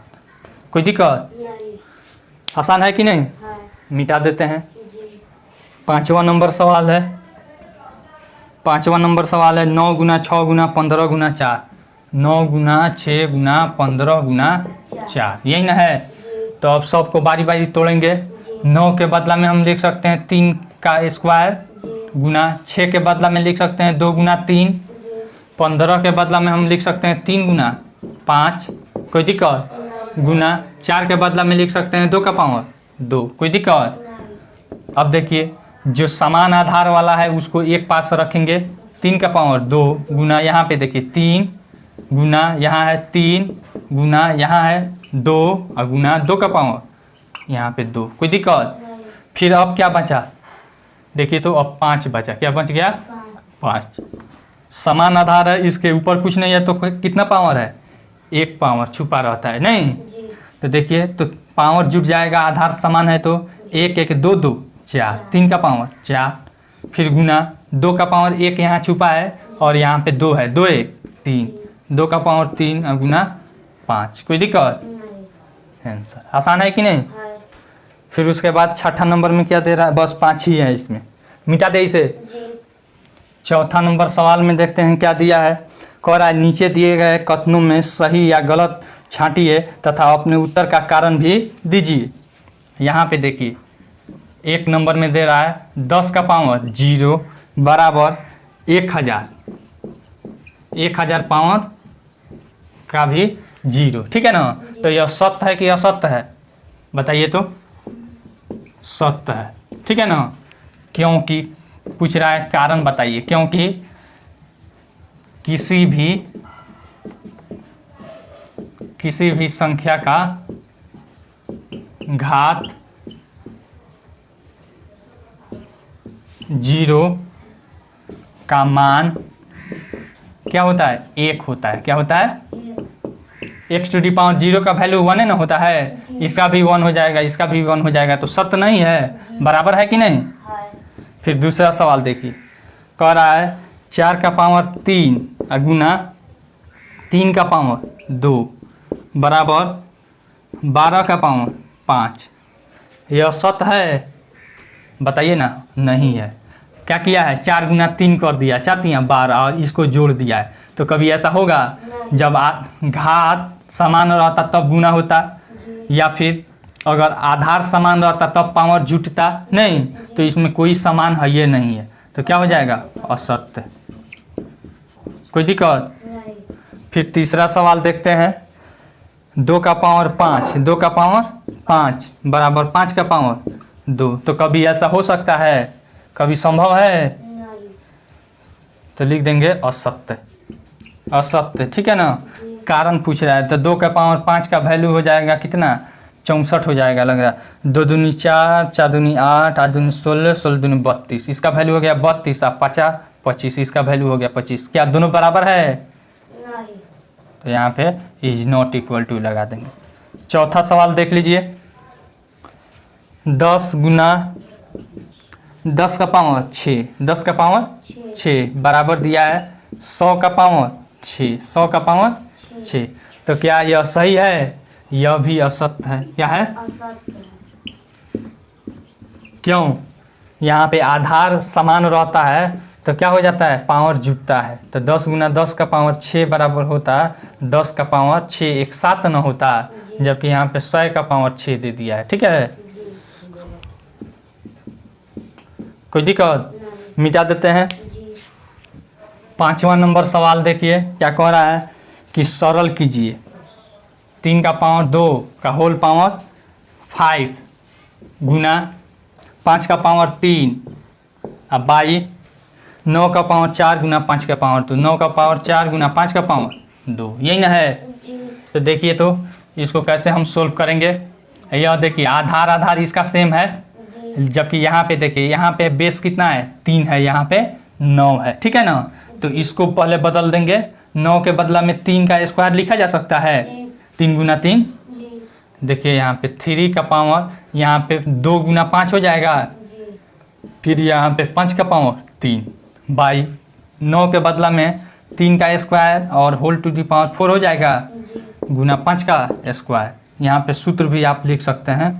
कोई दिक्कत, आसान है कि नहीं। मिटा देते हैं। पांचवा नंबर सवाल है, 9 गुना 6 गुना 15 गुना 4, 9 गुना 6 गुना 15 गुना 4, यही ना है। तो अब सबको बारी बारी तोड़ेंगे। 9 के बदला में हम लिख सकते हैं 3 का स्क्वायर, गुना 6 के बदला में लिख सकते हैं 2 गुना 3, 15 के बदला में हम लिख सकते हैं 3 गुना 5, कोई दिक्कत, गुना 4 के बदला में लिख सकते हैं 2 का पावर 2, कोई दिक्कत। अब देखिए जो समान आधार वाला है उसको एक पास रखेंगे, 3 का पावर 2 गुना यहाँ पे देखिए 3, गुना यहाँ है 3, गुना यहाँ है 2 और गुना 2 का पावर यहाँ पे 2, कोई दिक्कत। फिर अब क्या बचा, देखिए तो अब 5 बचा, क्या बच गया 5। समान आधार है, इसके ऊपर कुछ नहीं है तो कितना पावर है, 1 पावर छुपा रहता है नहीं। तो देखिए तो पावर जुट जाएगा, आधार समान है तो 1 1 2 2 4, 3 का पावर 4, फिर गुना 2 का पावर 1 यहाँ छुपा है और यहाँ पे 2 है, 2 1 3, 2 का पावर 3 गुना 5। कोई दिक्कत? आंसर आसान है कि नहीं? फिर उसके बाद छठा नंबर में क्या दे रहा है? बस 5 ही है, इसमें मिटा दे इसे। चौथा नंबर सवाल में देखते हैं क्या दिया है। कह रहा है नीचे दिए गए कथनों में सही या गलत छांटिए तथा अपने उत्तर का कारण भी दीजिए। यहाँ पे देखिए 1 नंबर में दे रहा है 10 का पावर 0 बराबर 1000, 1000 पावर का भी 0, ठीक है ना। तो यह सत्य है कि असत्य है? बताइए तो। सत्य है, ठीक है ना। क्योंकि पूछ रहा है कारण बताइए। क्योंकि किसी भी संख्या का घात 0 का मान क्या होता है? 1 होता है। क्या होता है? x टू दी पावर 0 का वैल्यू 1 है ना होता है। इसका भी 1 हो जाएगा, इसका भी 1 हो जाएगा, तो सत्य नहीं है? बराबर है कि नहीं? फिर दूसरा सवाल देखिए। कह रहा है 4 का पावर 3 गुना 3 का पावर 2 बराबर 12 का पावर 5। यह सत्य है? बताइए ना। नहीं है। क्या किया है? 4 गुना 3 कर दिया, 4 3 12 और इसको जोड़ दिया है। तो कभी ऐसा होगा जब घात समान रहता तब गुना होता, या फिर अगर आधार समान रहता तब पावर जुटता? नहीं। तो इसमें कोई समान है ये नहीं है, तो क्या हो जाएगा? असत्य। कोई दिक्कत? फिर तीसरा सवाल देखते हैं। 2 का पावर 5, 2 का पावर 5 बराबर 5 का पावर 2। तो कभी ऐसा हो सकता है? कभी संभव है? तो लिख देंगे असत्य। असत्य, ठीक है ना। कारण पूछ रहा है तो 2 का पावर 5 का वैल्यू हो जाएगा कितना? 64 हो जाएगा लग रहा है। 2 दूनी 4, 4 दूनी 8, 8 दूनी 16, 16 दूनी 32। इसका वैल्यू हो गया 32 और 50 25। इसका वैल्यू हो गया 25। क्या दोनों बराबर है? नहीं। तो यहाँ पे इज नॉट इक्वल टू लगा देंगे। चौथा सवाल देख लीजिए। 10 गुना 10 का पावर 6, 10 का पावर 6 बराबर दिया है 100 का पावर 6, 100 का पावर 6। तो क्या यह सही है? यह भी असत्य है। क्या है? क्यों? यहाँ पे आधार समान रहता है तो क्या हो जाता है? पावर जुटता है। तो 10 गुना 10 का पावर 6 बराबर होता है 10 का पावर 6 एक साथ न होता, जबकि यहाँ पे 100 का पावर 6 दे दिया है, ठीक है। कोई दिक्कत? मिटा देते हैं। 5वां नंबर सवाल देखिए क्या कह रहा है कि सरल कीजिए 3 का पावर 2 का होल पावर 5 गुना 5 का पावर 3 अब बाई 9 का पावर 4 गुना 5 का पावर 2, 9 का पावर 4 गुना 5 का पावर 2, यही ना है। तो देखिए तो इसको कैसे हम सोल्व करेंगे। यह देखिए आधार आधार इसका सेम है, जबकि यहाँ पे देखिए यहाँ पे बेस कितना है? 3 है, यहाँ पे 9 है, ठीक है ना। तो इसको पहले बदल देंगे। 9 के बदला में 3 का स्क्वायर लिखा जा सकता है। 3 गुना 3, देखिए यहाँ पे 3 का पावर यहाँ पे 2 गुना 5 हो जाएगा, फिर यहाँ पे 5 का पावर 3 बाई 9 के बदला में 3 का स्क्वायर और होल टू दी पावर 4 हो जाएगा गुना 5 का स्क्वायर। यहाँ पे सूत्र भी आप लिख सकते हैं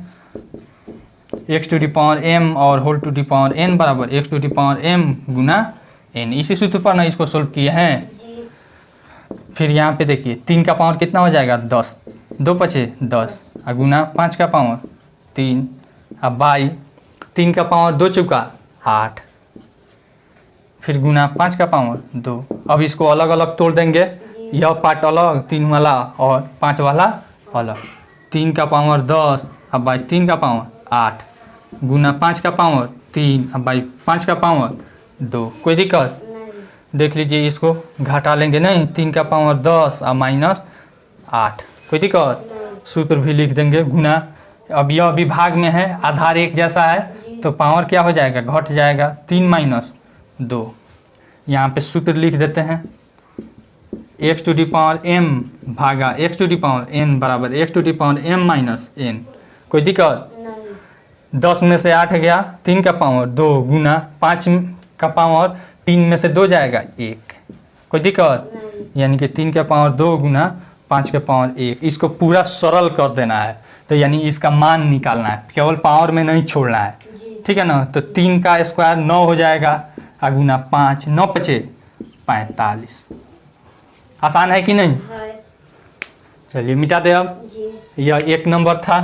x to the power m और whole to the power n बराबर x to the power m गुना n। इसी सूत्र पर ना इसको सोल्व किए हैं। फिर यहाँ पे देखिए 3 का पावर कितना हो जाएगा? 10, 2 पचे 10 और गुना 5 का पावर 3 अब बाई 3 का पावर 2 चौका 8, फिर गुना 5 का पावर 2। अब इसको अलग अलग तोड़ देंगे, यह पार्ट अलग 3 वाला और 5 वाला अलग। 3 का पावर 10 अब बाई 3 का पावर 8 गुना 5 का पावर 3 अब बाई 5 का पावर 2। कोई दिक्कत? देख लीजिए इसको घटा लेंगे नहीं, 3 का पावर 10 और माइनस 8। कोई दिक्कत? सूत्र भी लिख देंगे गुना। अब यह विभाग में है, आधार एक जैसा है तो पावर क्या हो जाएगा? घट जाएगा 3 माइनस 2। यहाँ पे सूत्र लिख देते हैं x to the power m भागा x to the power n बराबर x to the power m minus n। कोई दिक्कत? 10 में से 8 गया, 3 का पावर 2 गुना 5 का पावर 3 में से 2 जाएगा 1। कोई दिक्कत? यानी कि 3 का पावर 2 गुना 5 का पावर 1। इसको पूरा सरल कर देना है, तो यानी इसका मान निकालना है, केवल पावर में नहीं छोड़ना है, ठीक है ना। तो 3 का स्क्वायर 9 हो जाएगा और गुना 5, 9 पचे 45। आसान है कि नहीं? चलिए मिटा दे अब। यह 1 नंबर था।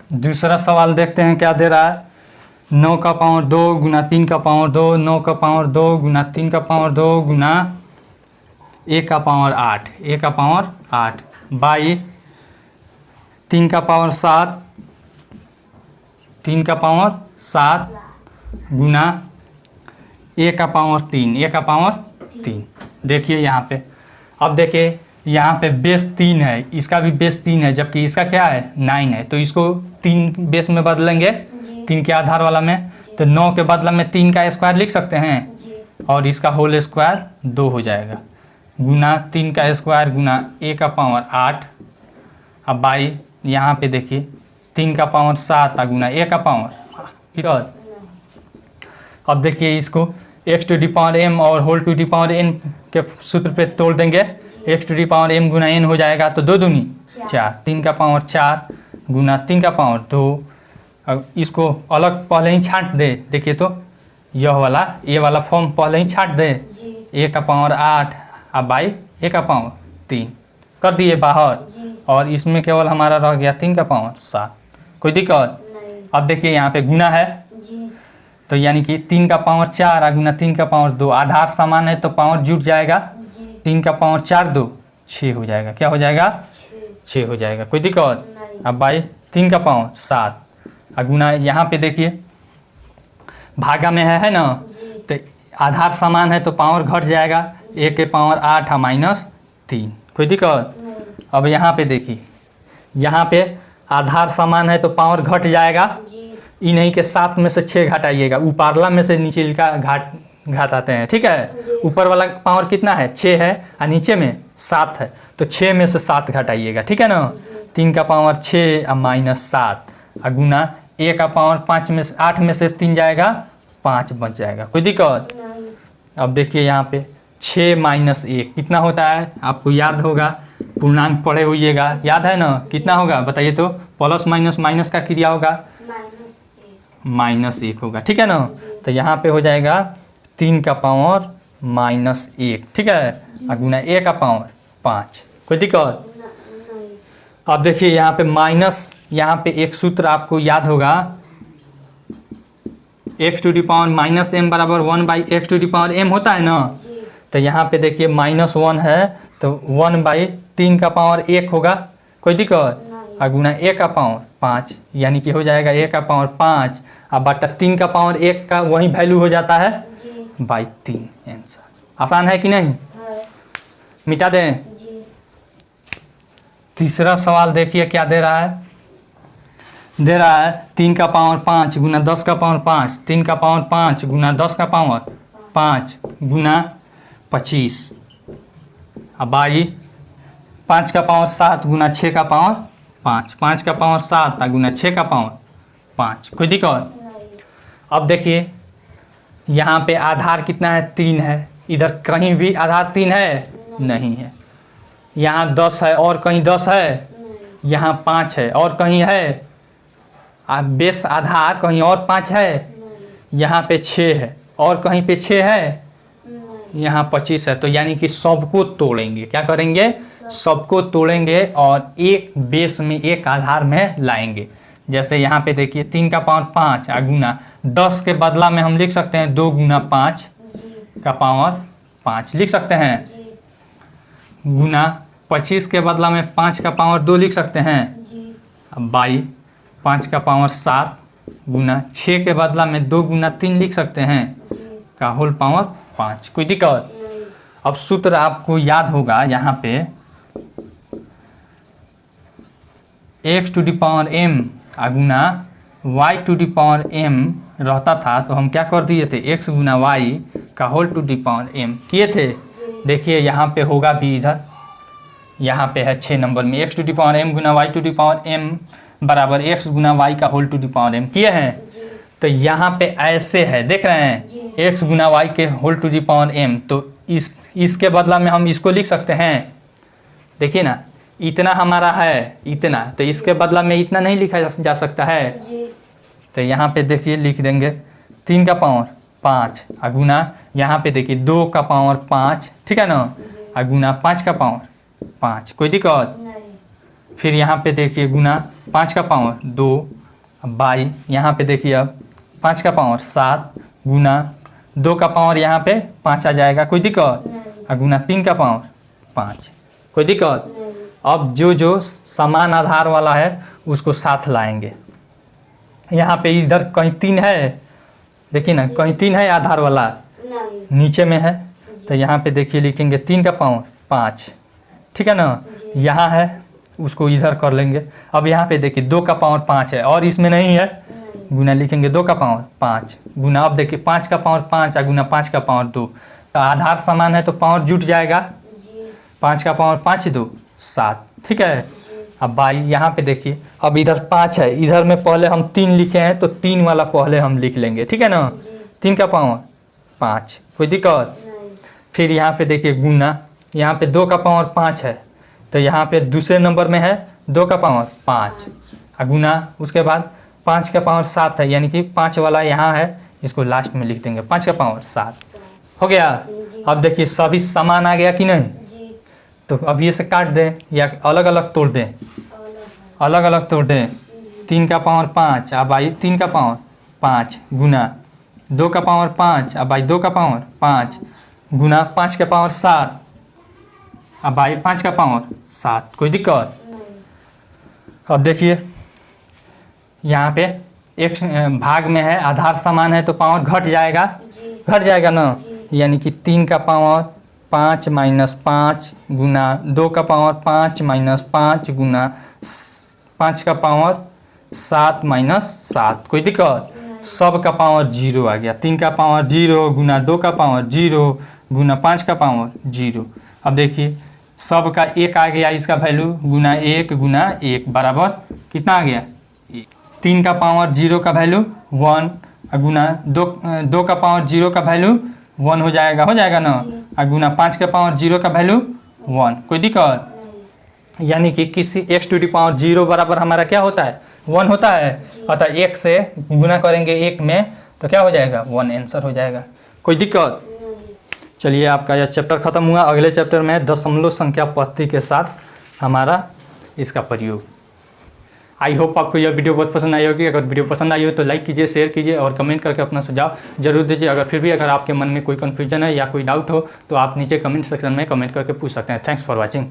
दूसरा सवाल देखते हैं क्या दे रहा है। 9 का पावर 2 गुना 3 का पावर 2, 9 का पावर 2 गुना 3 का पावर 2 गुना 1 का पावर 8, 1 का पावर 8 बाई 3 का पावर 7, 3 का पावर 7 गुना 1 का पावर 3, 1 का पावर 3। देखिए यहाँ पे, अब देखिए यहाँ पे बेस 3 है, इसका भी बेस 3 है, जबकि इसका क्या है 9 है। तो इसको 3 बेस में बदलेंगे, 3 के आधार वाला में, तो 9 के बदला में 3 का स्क्वायर लिख सकते हैं और इसका होल स्क्वायर 2 हो जाएगा गुना 3 का स्क्वायर गुना 1 का पावर 8। अब बाई यहाँ पे देखिए 3 का पावर 7 गुना 1 का पावर ठीक है। अब देखिए इसको x to the power m और whole to the power n के सूत्र पे तोड़ देंगे। x to the power m गुना n हो जाएगा, तो 2 दूनी 4, 3 का पावर 4 गुना 3 का पावर 2। अब इसको अलग पहले ही छांट दे, देखिए तो यह वाला ये वाला फॉर्म पहले ही छांट दे। 1 का पावर 8 अब बाई 1 का पावर 3 कर दिए बाहर, और इसमें केवल हमारा रह गया 3 का पावर 7। कोई दिक्कत? अब देखिए यहाँ पे गुना है, तो यानी कि 3 का पावर 4 गुना 3 का पावर 2, आधार समान है तो पावर जुट जाएगा। 3 का पावर 4 2 6 हो जाएगा। क्या हो जाएगा? 6 हो जाएगा। कोई दिक्कत? अब बाई 3 का पावर 7 गुना यहाँ पे देखिए भागा में है ना, तो आधार समान है तो पावर घट जाएगा। 1 के पावर 8 माइनस 3। कोई दिक्कत? अब यहाँ पे देखिए, यहाँ पे आधार समान है तो पावर घट जाएगा। इन्हीं के 7 में से 6 घटाइएगा, ऊपरला में से नीचे का घटाते हैं, ठीक है। ऊपर वाला पावर कितना है 6 है और नीचे में 7 है, तो 6 में से 7 घटाइएगा, ठीक है ना। 3 का पावर 6 और माइनस 7 गुना 1 का पावर 5 में से 8 में से 3 जाएगा, 5 बच जाएगा। कोई दिक्कत? अब देखिए यहाँ पे 6 माइनस 1 कितना होता है, आपको याद होगा, पूर्णांक पढ़े होइएगा, याद है ना। कितना होगा बताइए तो? प्लस माइनस माइनस का क्रिया होगा, -1 होगा, ठीक है ना। तो यहाँ पे हो जाएगा 3 का पावर -1, ठीक है, गुना 1 का पावर 5। कोई दिक्कत? अब देखिए यहाँ पे माइनस, यहाँ पे एक सूत्र आपको याद होगा, x to the power -m बराबर 1 by x to the power m होता है ना। तो यहाँ पे देखिए -1 है तो 1 बाई 3 का पावर 1 होगा। कोई दिक्कत? गुना 1 का पावर 5, यानी कि हो जाएगा 1 का पावर 5 अब बटा 3 का पावर 1 का वही वैल्यू हो जाता है बाई 3। आंसर आसान है कि नहीं? मिटा दें। तीसरा सवाल देखिए क्या दे रहा है। दे रहा है 3 का पावर 5 गुना 10 का पावर 5, 3 का पावर 5 गुना 10 का पावर 5 गुना 25 अब बाई 5 का पावर 7 गुना 6 का पावर 5, 5 का पावर 7 गुना 6 का पावर 5। कोई दिक्कत? अब देखिए यहाँ पे आधार कितना है 3 है, इधर कहीं भी आधार 3 है नहीं है। यहाँ 10 है और कहीं 10 है, यहाँ 5 है और कहीं है, बेस आधार कहीं और 5 है, यहाँ पे 6 है और कहीं पे 6 है, यहाँ 25 है। तो यानी कि सबको तोड़ेंगे, क्या करेंगे? सबको तोड़ेंगे और एक बेस में एक आधार में लाएंगे। जैसे यहाँ पे देखिए 3 का पावर 5 गुना 10 के बदला में हम लिख सकते हैं 2 गुना 5 का पावर 5 लिख सकते हैं, गुना 25 के बदला में 5 का पावर 2 लिख सकते हैं, अब बाई 5 का पावर 7 गुना 6 के बदला में 2 गुना 3 लिख सकते हैं का होल पावर 5। कोई दिक्कत? अब सूत्र आपको याद होगा, यहाँ पे x to the power m गुना y to the power m रहता था, तो हम क्या कर दिए थे x गुना y का whole to the power m किए थे। देखिए यहाँ पे होगा भी, इधर यहाँ पे है 6 नंबर में x to the power m गुना y to the power m बराबर x गुना y का whole to the power m किए हैं। तो यहाँ पे ऐसे है, देख रहे हैं x गुना वाई के whole to the power m, तो इसके बदला में हम इसको लिख सकते हैं। देखिए ना, इतना हमारा है, इतना, तो इसके बदला में इतना नहीं लिखा जा सकता है जी। तो यहाँ पे देखिए लिख देंगे 3 का पावर 5 गुना, यहाँ पे देखिए 2 का पावर 5, ठीक है ना, गुना 5 का पावर 5, कोई दिक्कत। नहीं। फिर यहाँ पे देखिए गुना 5 का पावर 2 बाई, यहाँ पे देखिए अब 5 का पावर 7 गुना 2 का पावर यहाँ पे 5 आ जाएगा, कोई दिक्कत। नहीं। गुना 3 का पावर 5, कोई दिक्कत। नहीं। अब जो समान आधार वाला है उसको साथ लाएंगे। यहाँ पे इधर कहीं 3 है, देखिए ना, कहीं 3 है आधार वाला, नहीं। नीचे में है, तो यहाँ पे देखिए लिखेंगे 3 का पावर 5, ठीक है ना। यहाँ है, उसको इधर कर लेंगे। अब यहाँ पे देखिए 2 का पावर 5 है और इसमें नहीं है, नहीं। गुना लिखेंगे 2 का पावर 5 गुना, अब देखिए 5 का पावर 5 गुना 5 का पावर 2, तो आधार समान है तो पावर जुट जाएगा। जी। 5 का पावर 5 2 7, ठीक है। अब बाई, यहाँ पे देखिए अब इधर 5 है, इधर में पहले हम 3 लिखे हैं तो 3 वाला पहले हम लिख लेंगे, ठीक है ना। 3 का पावर 5, कोई दिक्कत। नहीं। फिर यहाँ पे देखिए गुना, यहाँ पे 2 का पावर 5 है, तो यहाँ पे दूसरे नंबर में है 2 का पावर 5 गुना, उसके बाद 5 का पावर 7 है, यानी कि 5 वाला यहाँ है, इसको लास्ट में लिख देंगे 5 का पावर 7, हो गया। अब देखिए सभी समान आ गया कि नहीं, जी। तो अब ये से काट दें या अलग अलग तोड़ दें, अलग अलग तोड़ दें। 3 का पावर 5 अब आई 3 का पावर 5 गुना 2 का पावर 5 अब आई 2 का पावर 5 गुना 5 का पावर 7 अब आई 5 का पावर 7, कोई दिक्कत। नहीं। अब देखिए यहाँ पे एक भाग में है, आधार समान है तो पावर घट जाएगा, जी। घट जाएगा ना, यानी कि 3 का पावर 5 माइनस 5 गुना 2 का पावर 5 माइनस 5 गुना 5 का पावर 7 माइनस 7, कोई दिक्कत। सब का पावर 0 आ गया, 3 का पावर 0 गुना 2 का पावर 0 गुना 5 का पावर 0। अब देखिए सब का 1 आ गया, इसका वैल्यू गुना 1 बराबर कितना आ गया 1। 3 का पावर 0 का वैल्यू 1 गुना 2 का पावर 0 का वैल्यू 1 हो जाएगा ना, गुना 5 का पावर 0 का वैल्यू 1, कोई दिक्कत। यानी कि किसी x टू दी पावर 0 बराबर हमारा क्या होता है 1 होता है, अतः 1 से गुना करेंगे 1 में तो क्या हो जाएगा 1 आंसर हो जाएगा, कोई दिक्कत। चलिए आपका यह चैप्टर खत्म हुआ। अगले चैप्टर में दशमलव संख्या पद्धति के साथ हमारा इसका प्रयोग। आई होप आपको यह वीडियो बहुत पसंद आई होगी। अगर वीडियो पसंद आई हो तो लाइक कीजिए, शेयर कीजिए और कमेंट करके अपना सुझाव जरूर दीजिए। अगर आपके मन में कोई कन्फ्यूजन है या कोई डाउट हो तो आप नीचे कमेंट सेक्शन में कमेंट करके पूछ सकते हैं। Thanks for watching.